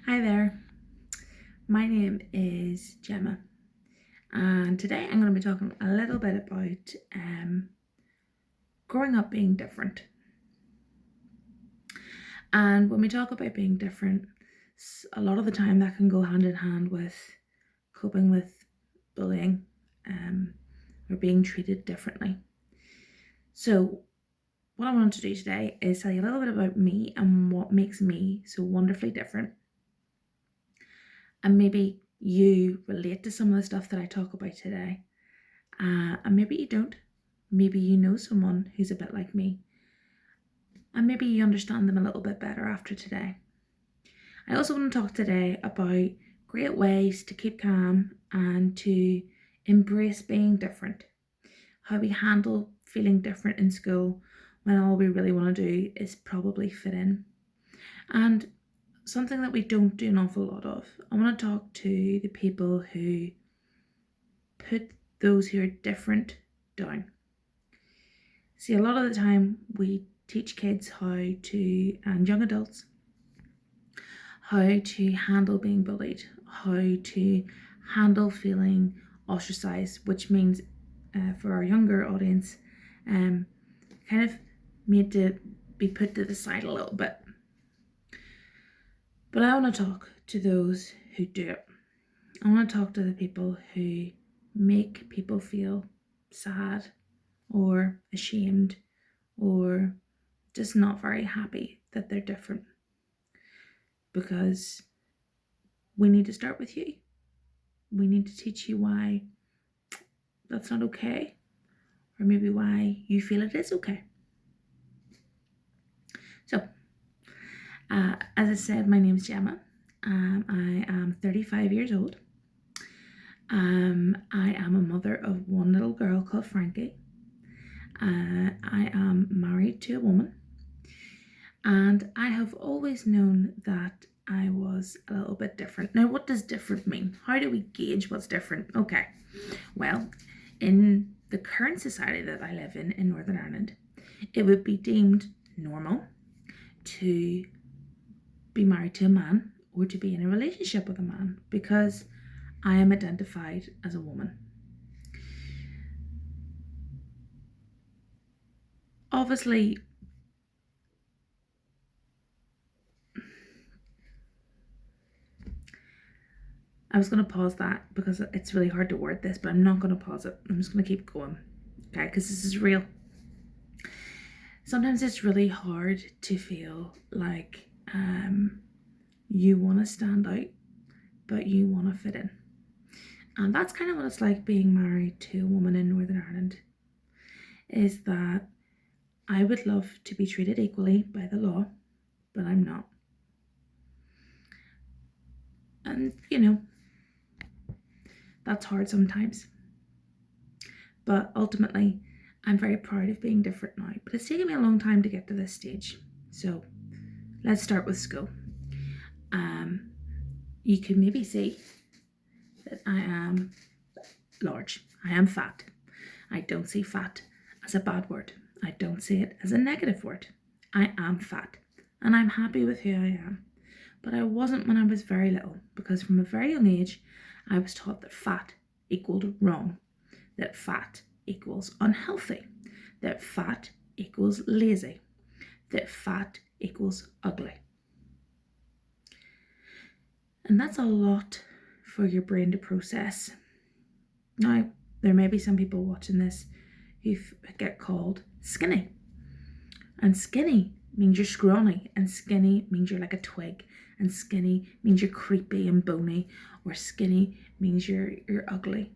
Hi there, my name is Gemma, and today I'm going to be talking a little bit about growing up being different. And when we talk about being different, a lot of the time that can go hand in hand with coping with bullying or being treated differently. So, what I want to do today is tell you a little bit about me and what makes me so wonderfully different. And maybe you relate to some of the stuff that I talk about today. And maybe you don't. Maybe you know someone who's a bit like me. And maybe you understand them a little bit better after today. I also want to talk today about great ways to keep calm and to embrace being different. How we handle feeling different in school when all we really want to do is probably fit in. And something that we don't do an awful lot of. I want to talk to the people who put those who are different down. See, a lot of the time we teach kids and young adults, how to handle being bullied, how to handle feeling ostracized, which means for our younger audience, kind of made to be put to the side a little bit. But I want to talk to those who do it. I want to talk to the people who make people feel sad or ashamed or just not very happy that they're different. Because we need to start with you. We need to teach you why that's not okay, or maybe why you feel it is okay. So, as I said, my name is Gemma. I am 35 years old. I am a mother of one little girl called Frankie. I am married to a woman, and I have always known that I was a little bit different. Now, what does different mean? How do we gauge what's different? Okay, well, in the current society that I live in Northern Ireland, it would be deemed normal to be married to a man or to be in a relationship with a man because I am identified as a woman. Obviously, I was going to pause that because it's really hard to word this, but I'm not going to pause it. I'm just going to keep going, okay, because this is real. Sometimes it's really hard to feel like you want to stand out, but you want to fit in. And that's kind of what it's like being married to a woman in Northern Ireland, is that I would love to be treated equally by the law, but I'm not. And, that's hard sometimes. But ultimately, I'm very proud of being different now. But it's taken me a long time to get to this stage. So let's start with school. You can maybe see that I am large. I am fat. I don't see fat as a bad word. I don't see it as a negative word. I am fat, and I'm happy with who I am. But I wasn't when I was very little, because from a very young age, I was taught that fat equaled wrong, that fat equals unhealthy, that fat equals lazy, that fat equals ugly. And that's a lot for your brain to process. Now, there may be some people watching this who get called skinny. And skinny means you're scrawny, and skinny means you're like a twig, and skinny means you're creepy and bony, or skinny means you're ugly.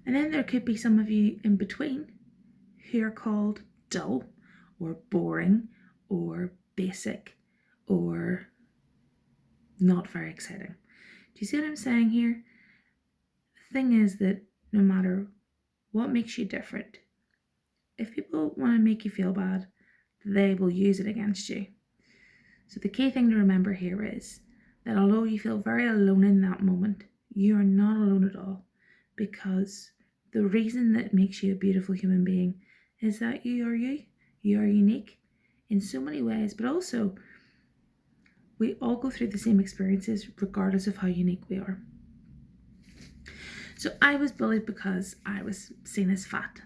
And then there could be some of you in between who are called dull, or boring, or basic, or not very exciting. Do you see what I'm saying here? The thing is that no matter what makes you different, if people want to make you feel bad, they will use it against you. So the key thing to remember here is that although you feel very alone in that moment, you are not alone at all, because the reason that makes you a beautiful human being is that you are you. You are unique in so many ways, but also We all go through the same experiences regardless of how unique we are. So I was bullied because I was seen as fat.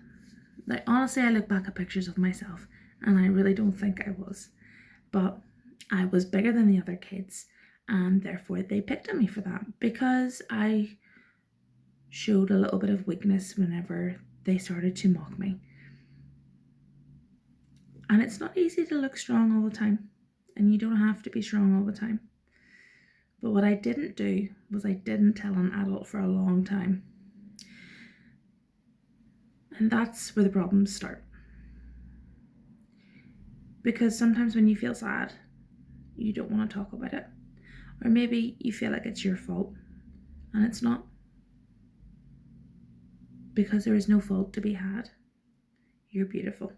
Like, honestly, I look back at pictures of myself and I really don't think I was. But I was bigger than the other kids, and therefore they picked on me for that, because I showed a little bit of weakness whenever they started to mock me. And it's not easy to look strong all the time, and you don't have to be strong all the time. But what I didn't do was I didn't tell an adult for a long time. And that's where the problems start. Because sometimes when you feel sad, you don't want to talk about it. Or maybe you feel like it's your fault, and it's not. Because there is no fault to be had. You're beautiful.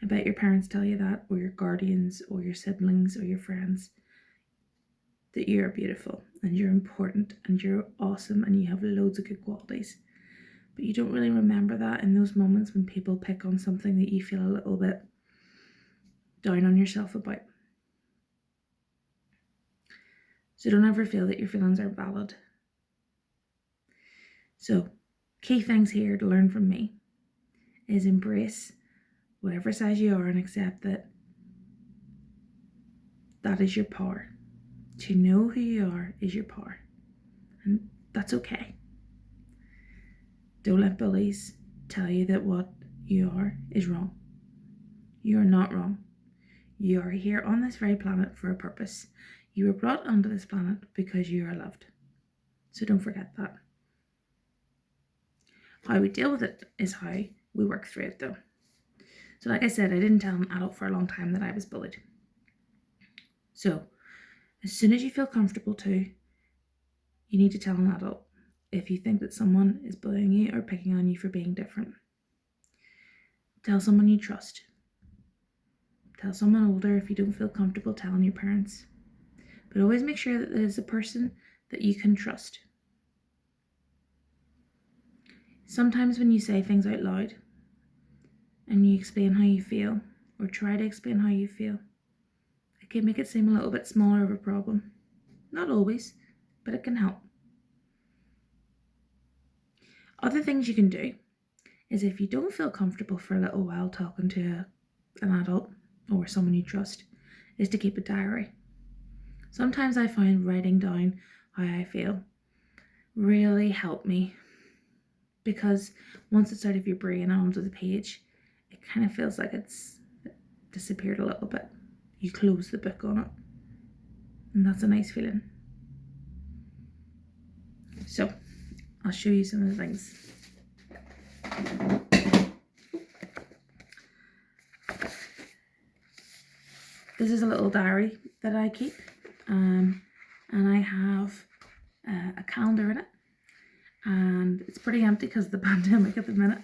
I bet your parents tell you that, or your guardians, or your siblings, or your friends, that you're beautiful, and you're important, and you're awesome, and you have loads of good qualities. But you don't really remember that in those moments when people pick on something that you feel a little bit down on yourself about. So don't ever feel that your feelings are valid. So, key things here to learn from me is embrace whatever size you are and accept that that is your power. To know who you are is your power. And that's okay. Don't let bullies tell you that what you are is wrong. You are not wrong. You are here on this very planet for a purpose. You were brought onto this planet because you are loved. So don't forget that. How we deal with it is how we work through it, though. So like I said, I didn't tell an adult for a long time that I was bullied. So as soon as you feel comfortable to, you need to tell an adult if you think that someone is bullying you or picking on you for being different. Tell someone you trust. Tell someone older if you don't feel comfortable telling your parents. But always make sure that there's a person that you can trust. Sometimes when you say things out loud and you explain how you feel, or try to explain how you feel, it can make it seem a little bit smaller of a problem. Not always, but it can help. Other things you can do is, if you don't feel comfortable for a little while talking to an adult or someone you trust, is to keep a diary. Sometimes I find writing down how I feel really help me, because once it's out of your brain and onto the page, it kind of feels like it's disappeared a little bit. You close the book on it, and that's a nice feeling. So I'll show you some of the things. This is a little diary that I keep, and I have a calendar in it, and it's pretty empty because of the pandemic at the minute.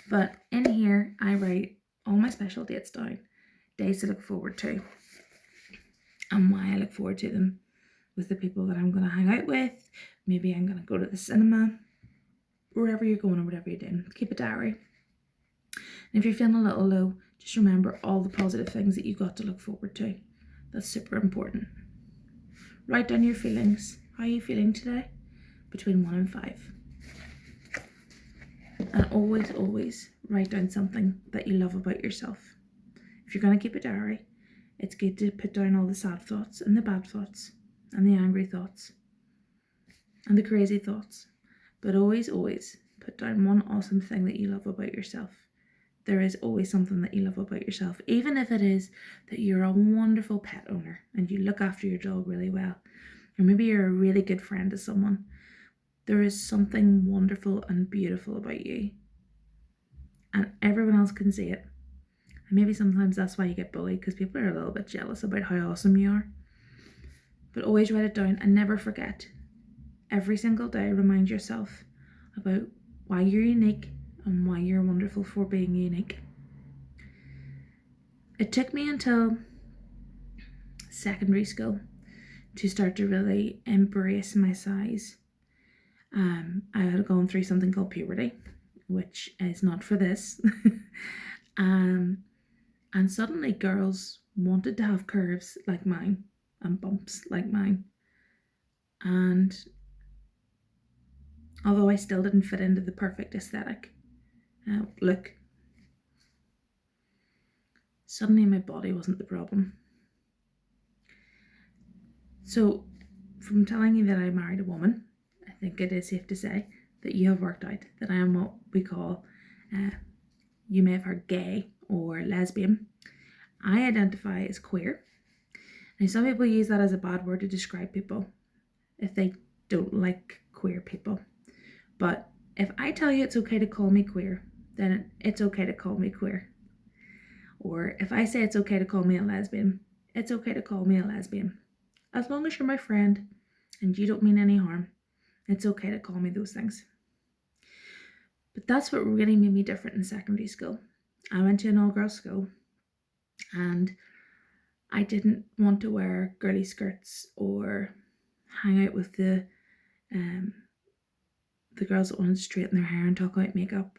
But in here I write all my special dates down, days to look forward to, and why I look forward to them, with the people that I'm going to hang out with. Maybe I'm going to go to the cinema, wherever you're going or whatever you're doing. Keep a diary. And if you're feeling a little low, just remember all the positive things that you've got to look forward to. That's super important. Write down your feelings. How are you feeling today? Between 1 and 5. And always, always write down something that you love about yourself. If you're going to keep a diary, it's good to put down all the sad thoughts and the bad thoughts and the angry thoughts and the crazy thoughts. But always, always put down one awesome thing that you love about yourself. There is always something that you love about yourself, even if it is that you're a wonderful pet owner and you look after your dog really well, or maybe you're a really good friend to someone. There is something wonderful and beautiful about you, and everyone else can see it. And maybe sometimes that's why you get bullied, because people are a little bit jealous about how awesome you are. But always write it down and never forget. Every single day, remind yourself about why you're unique and why you're wonderful for being unique. It took me until secondary school to start to really embrace my size. I had gone through something called puberty, which is not for this. And suddenly girls wanted to have curves like mine. and bumps like mine. And although I still didn't fit into the perfect aesthetic look, suddenly my body wasn't the problem. So from telling you that I married a woman, I think it is safe to say that you have worked out that I am what we call, you may have heard gay or lesbian. I identify as queer. Now some people use that as a bad word to describe people if they don't like queer people. But if I tell you it's okay to call me queer, then it's okay to call me queer. Or if I say it's okay to call me a lesbian, it's okay to call me a lesbian. As long as you're my friend and you don't mean any harm, it's okay to call me those things. But that's what really made me different in secondary school. I went to an all-girls school and I didn't want to wear girly skirts or hang out with the girls that wanted to straighten their hair and talk about makeup.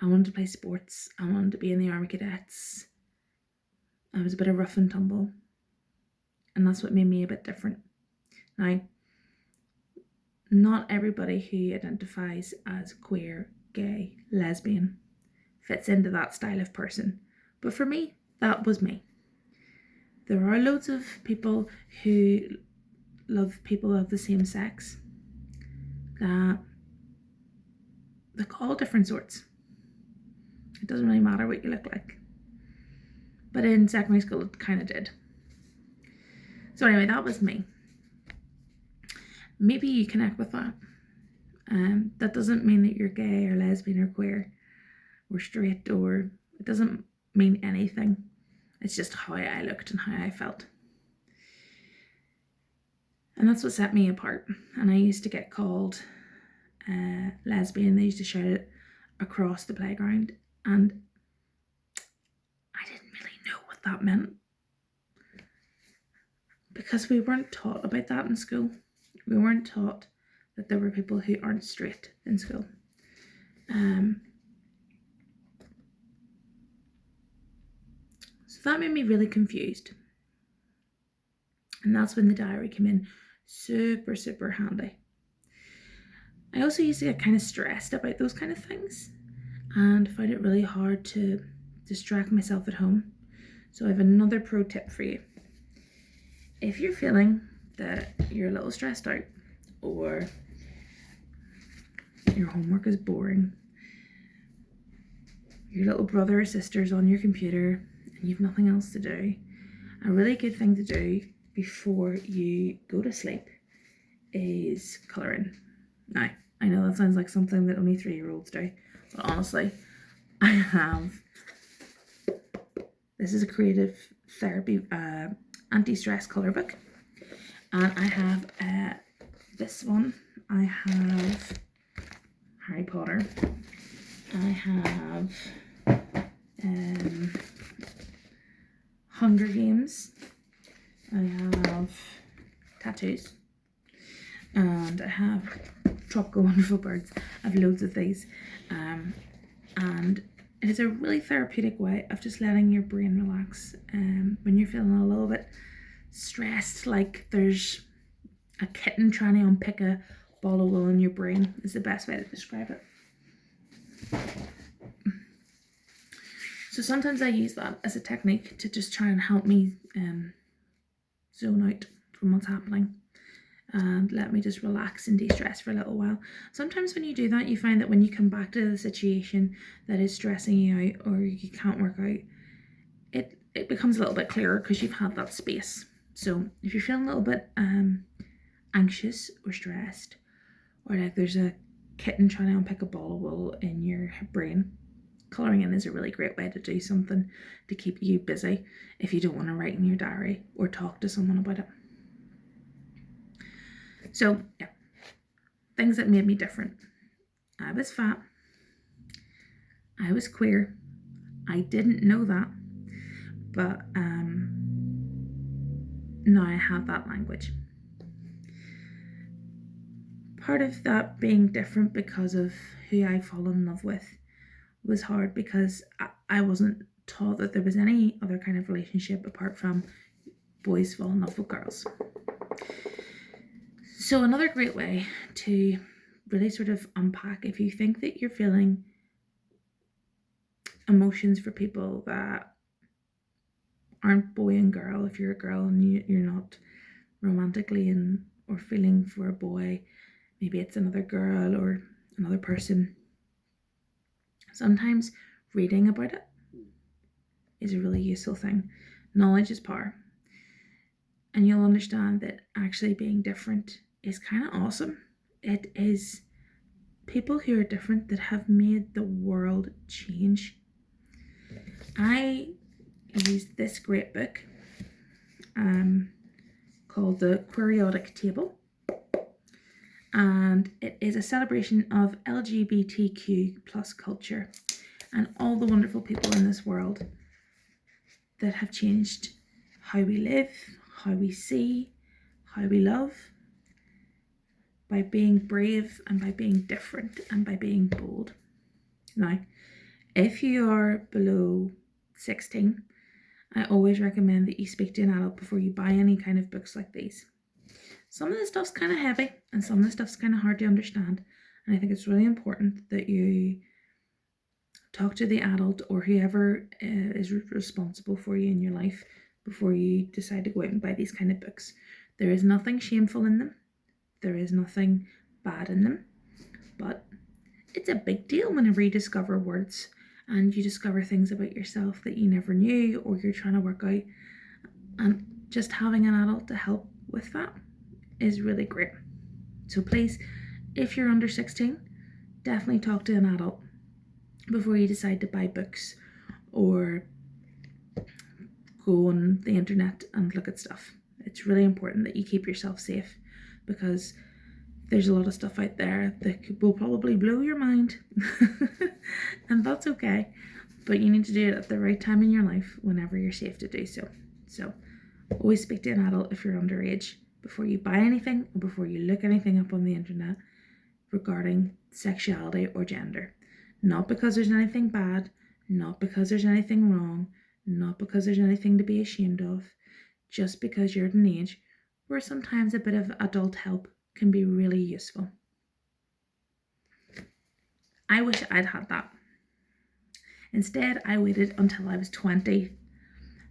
I wanted to play sports. I wanted to be in the Army Cadets. I was a bit of rough and tumble. And that's what made me a bit different. Now, not everybody who identifies as queer, gay, lesbian fits into that style of person. But for me, that was me. There are loads of people who love people of the same sex that look all different sorts. It doesn't really matter what you look like. But in secondary school, it kind of did. So anyway, that was me. Maybe you connect with that. That doesn't mean that you're gay or lesbian or queer or straight, or it doesn't mean anything. It's just how I looked and how I felt. And that's what set me apart. And I used to get called lesbian. They used to shout it across the playground. And I didn't really know what that meant, because we weren't taught about that in school. We weren't taught that there were people who aren't straight in school. So that made me really confused. And that's when the diary came in super, super handy. I also used to get kind of stressed about those kind of things and find it really hard to distract myself at home. So I have another pro tip for you. If you're feeling that you're a little stressed out, or your homework is boring, your little brother or sister's on your computer and you've nothing else to do, a really good thing to do before you go to sleep is colouring. Now, I know that sounds like something that only 3-year-olds do, but honestly, this is a creative therapy anti-stress colour book, and I have this one. I have Harry Potter. I have Hunger Games. I have tattoos, and I have Tropical Wonderful Birds. I have loads of these, and it is a really therapeutic way of just letting your brain relax when you're feeling a little bit stressed, like there's a kitten trying to unpick a ball of wool in your brain, is the best way to describe it. So sometimes I use that as a technique to just try and help me zone out from what's happening and let me just relax and de-stress for a little while. Sometimes when you do that, you find that when you come back to the situation that is stressing you out or you can't work out, it becomes a little bit clearer because you've had that space. So if you're feeling a little bit anxious or stressed, or like there's a kitten trying to unpick a ball of wool in your brain, colouring in is a really great way to do something to keep you busy if you don't want to write in your diary or talk to someone about it. So yeah, things that made me different. I was fat. I was queer. I didn't know that, but now I have that language. Part of that being different because of who I fall in love with was hard because I wasn't taught that there was any other kind of relationship apart from boys fall in love with girls. So another great way to really sort of unpack, if you think that you're feeling emotions for people that aren't boy and girl, if you're a girl and you're not romantically in or feeling for a boy, maybe it's another girl or another person. Sometimes reading about it is a really useful thing. Knowledge is power. And you'll understand that actually being different is kind of awesome. It is people who are different that have made the world change. I used this great book called The Queeriotic Table, and it is a celebration of LGBTQ plus culture and all the wonderful people in this world that have changed how we live, how we see, how we love, by being brave and by being different and by being bold. Now, if you are below 16, I always recommend that you speak to an adult before you buy any kind of books like these. Some of the stuff's kind of heavy and some of the stuff's kind of hard to understand, and I think it's really important that you talk to the adult or whoever is responsible for you in your life before you decide to go out and buy these kind of books. There is nothing shameful in them. There is nothing bad in them, but it's a big deal whenever you discover words and you discover things about yourself that you never knew or you're trying to work out, and just having an adult to help with that is really great. So please, if you're under 16, definitely talk to an adult before you decide to buy books or go on the internet and look at stuff. It's really important that you keep yourself safe, because there's a lot of stuff out there that will probably blow your mind and that's okay, but you need to do it at the right time in your life whenever you're safe to do so. So always speak to an adult if you're underage before you buy anything or before you look anything up on the internet regarding sexuality or gender. Not because there's anything bad, not because there's anything wrong, not because there's anything to be ashamed of, just because you're at an age where sometimes a bit of adult help can be really useful. I wish I'd had that. Instead, I waited until I was 20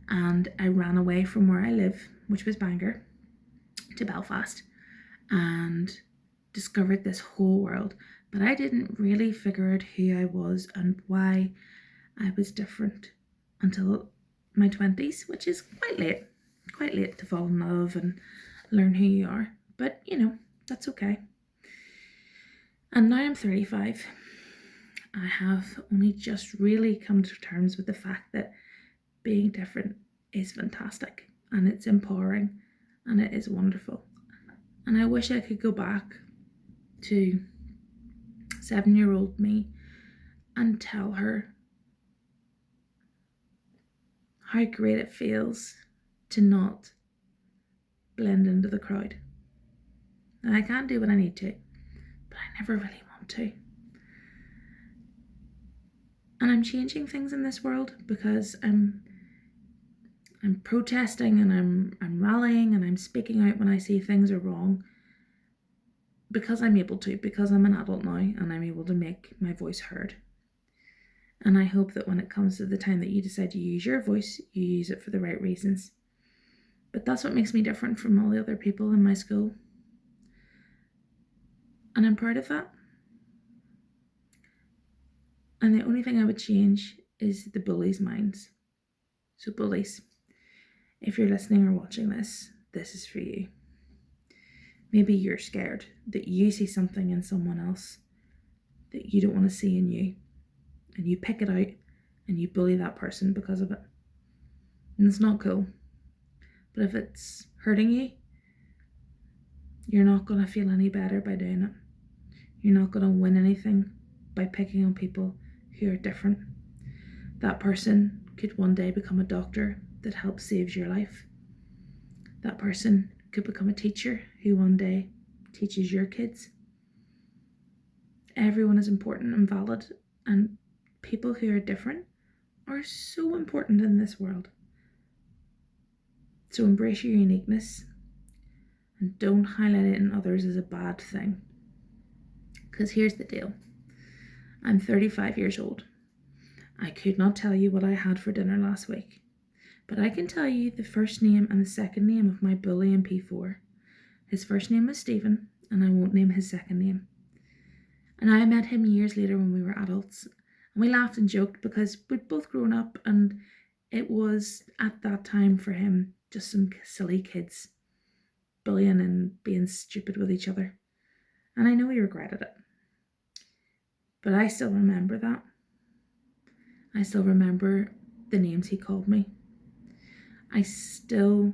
and I ran away from where I live, which was Bangor, to Belfast, and discovered this whole world. But I didn't really figure out who I was and why I was different until my 20s, which is quite late to fall in love and learn who you are. But, that's okay. And now I'm 35. I have only just really come to terms with the fact that being different is fantastic and it's empowering and it is wonderful. And I wish I could go back to 7-year-old me and tell her how great it feels to not blend into the crowd. And I can't do what I need to, but I never really want to. And I'm changing things in this world because I'm protesting and I'm rallying and I'm speaking out when I see things are wrong, because I'm able to, because I'm an adult now and I'm able to make my voice heard. And I hope that when it comes to the time that you decide to use your voice, you use it for the right reasons. But that's what makes me different from all the other people in my school. And I'm proud of that. And the only thing I would change is the bullies' minds. So bullies, if you're listening or watching this, this is for you. Maybe you're scared that you see something in someone else that you don't want to see in you, and you pick it out and you bully that person because of it. And it's not cool. But if it's hurting you, you're not going to feel any better by doing it. You're not going to win anything by picking on people who are different. That person could one day become a doctor that helps save your life. That person could become a teacher who one day teaches your kids. Everyone is important and valid, and people who are different are so important in this world. So embrace your uniqueness and don't highlight it in others as a bad thing. Because here's the deal. I'm 35 years old. I could not tell you what I had for dinner last week, but I can tell you the first name and the second name of my bully in P4. His first name was Stephen, and I won't name his second name. And I met him years later when we were adults, and we laughed and joked because we'd both grown up, and it was at that time for him just some silly kids bullying and being stupid with each other. And I know he regretted it. But I still remember that. I still remember the names he called me. I still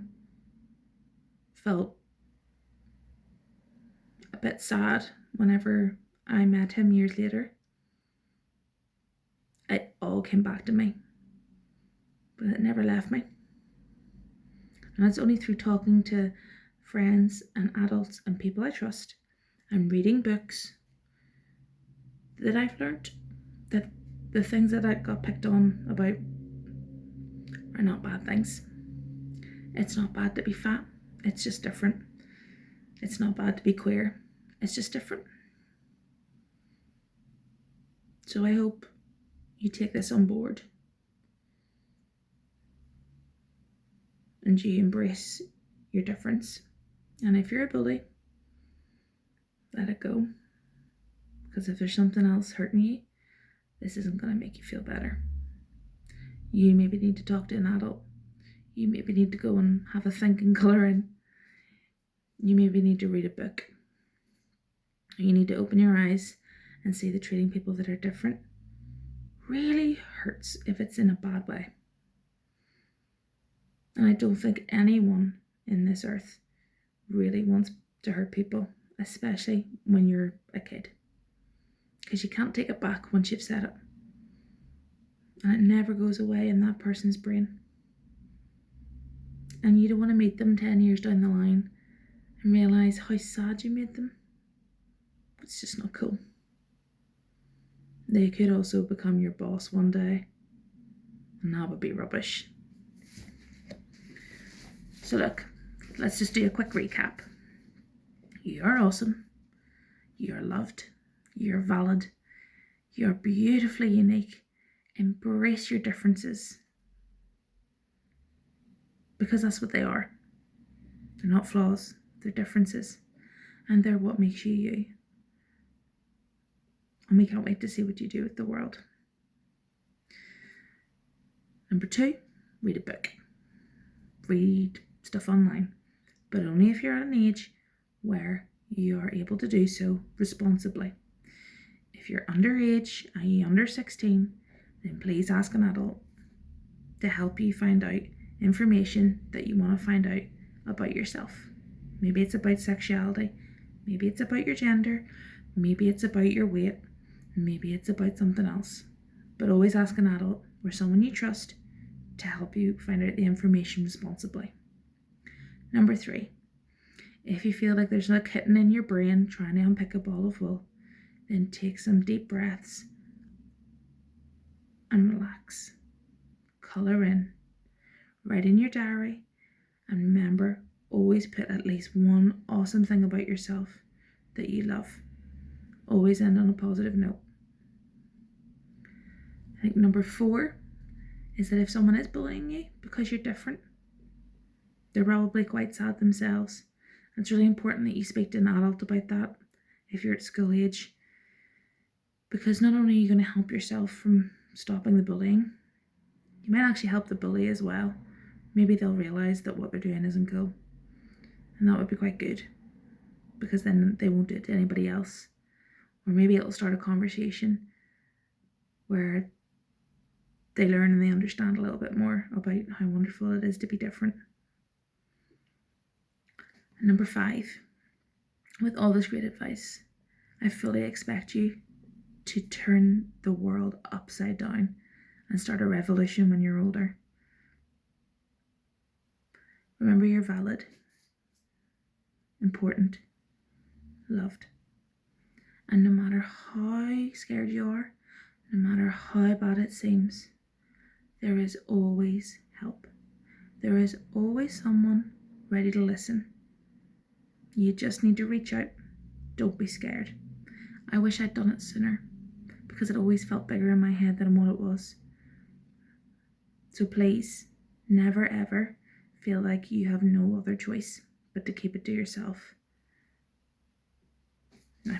felt a bit sad whenever I met him years later. It all came back to me, but it never left me. And it's only through talking to friends and adults and people I trust and reading books that I've learned that the things that I got picked on about are not bad things. It's not bad to be fat. It's just different. It's not bad to be queer. It's just different. So I hope you take this on board and you embrace your difference. And if you're a bully, let it go. Because if there's something else hurting you, this isn't going to make you feel better. You maybe need to talk to an adult. You maybe need to go and have a think and colour in. You maybe need to read a book. You need to open your eyes and see that treating people that are different really hurts if it's in a bad way. And I don't think anyone in this earth really wants to hurt people, especially when you're a kid. Because you can't take it back once you've said it. And it never goes away in that person's brain. And you don't want to meet them 10 years down the line and realise how sad you made them. It's just not cool. They could also become your boss one day, and that would be rubbish. So look, let's just do a quick recap. You are awesome. You're loved. You're valid. You're beautifully unique. Embrace your differences. Because that's what they are. They're not flaws. They're differences. And they're what makes you you. And we can't wait to see what you do with the world. Number 2, read a book. Read stuff online. But only if you're at an age where you are able to do so responsibly. If you're underage, i.e. under 16, then please ask an adult to help you find out information that you want to find out about yourself. Maybe it's about sexuality, maybe it's about your gender, maybe it's about your weight, maybe it's about something else. But always ask an adult or someone you trust to help you find out the information responsibly. Number 3, if you feel like there's a kitten in your brain trying to unpick a ball of wool, then take some deep breaths and relax. Colour in. Write in your diary, and remember, always put at least one awesome thing about yourself that you love. Always end on a positive note. I think number 4 is that if someone is bullying you because you're different, they're probably quite sad themselves. It's really important that you speak to an adult about that if you're at school age, because not only are you going to help yourself from stopping the bullying, you might actually help the bully as well. Maybe they'll realise that what they're doing isn't cool. And that would be quite good, because then they won't do it to anybody else. Or maybe it'll start a conversation where they learn and they understand a little bit more about how wonderful it is to be different. And number 5, with all this great advice, I fully expect you to turn the world upside down and start a revolution when you're older. Remember, you're valid, important, loved. And no matter how scared you are, no matter how bad it seems, there is always help. There is always someone ready to listen. You just need to reach out. Don't be scared. I wish I'd done it sooner, because it always felt bigger in my head than what it was. So please, never ever feel like you have no other choice but to keep it to yourself. Now,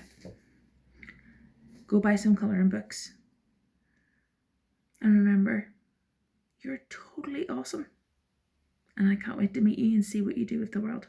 go buy some colouring books. And remember, you're totally awesome. And I can't wait to meet you and see what you do with the world.